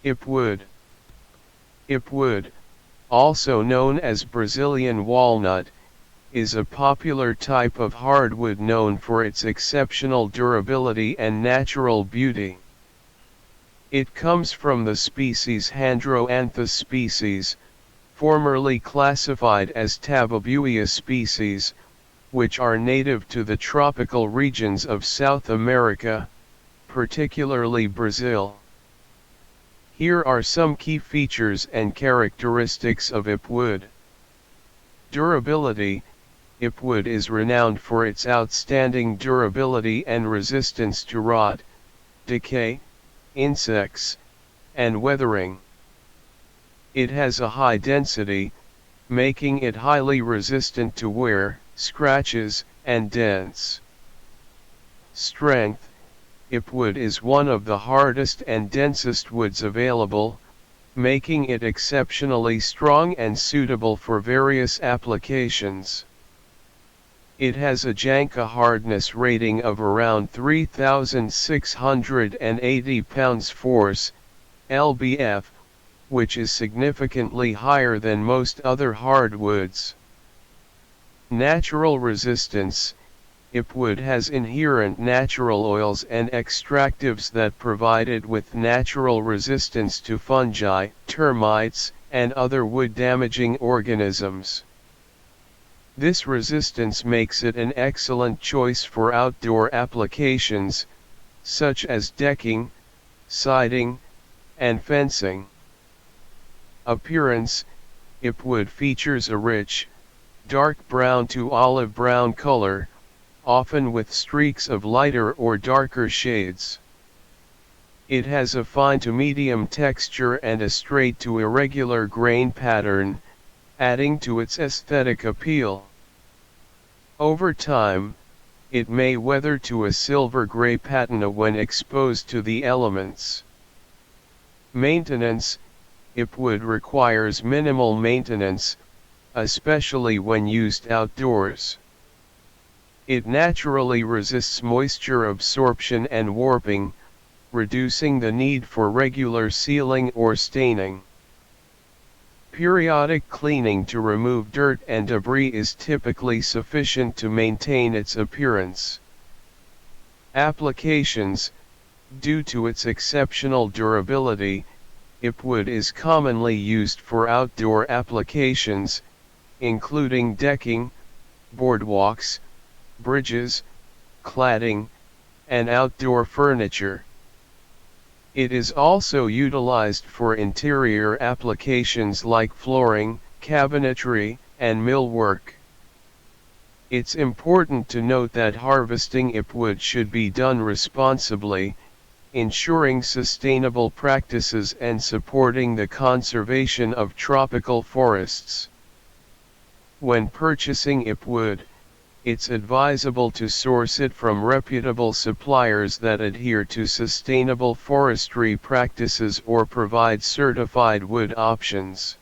Ipé Wood. Ipé Wood, also known as Brazilian walnut, is a popular type of hardwood known for its exceptional durability and natural beauty. It comes from the species Handroanthus species, formerly classified as Tabebuia species, which are native to the tropical regions of South America, particularly Brazil. Here are some key features and characteristics of Ipé Wood. Durability. Ipé Wood is renowned for its outstanding durability and resistance to rot, decay, insects, and weathering. It has a high density, making it highly resistant to wear, scratches, and dents. Strength. Ipé Wood is one of the hardest and densest woods available, making it exceptionally strong and suitable for various applications. It has a Janka hardness rating of around 3,680 pounds force, lbf, which is significantly higher than most other hardwoods. Natural resistance. Ipé Wood has inherent natural oils and extractives that provide it with natural resistance to fungi, termites, and other wood-damaging organisms. This resistance makes it an excellent choice for outdoor applications, such as decking, siding, and fencing. Appearance. Ipé Wood features a rich, dark brown to olive brown color, often with streaks of lighter or darker shades. It has a fine to medium texture and a straight to irregular grain pattern, adding to its aesthetic appeal. Over time, it may weather to a silver-gray patina when exposed to the elements. Maintenance. Ipé Wood requires minimal maintenance, especially when used outdoors. It naturally resists moisture absorption and warping, reducing the need for regular sealing or staining. Periodic cleaning to remove dirt and debris is typically sufficient to maintain its appearance. Applications. Due to its exceptional durability, Ipé Wood is commonly used for outdoor applications, including decking, boardwalks, bridges, cladding, and outdoor furniture. It is also utilized for interior applications like flooring, cabinetry, and millwork. It's important to note that harvesting Ipé Wood should be done responsibly, ensuring sustainable practices and supporting the conservation of tropical forests. When purchasing Ipé Wood, it's advisable to source it from reputable suppliers that adhere to sustainable forestry practices or provide certified wood options.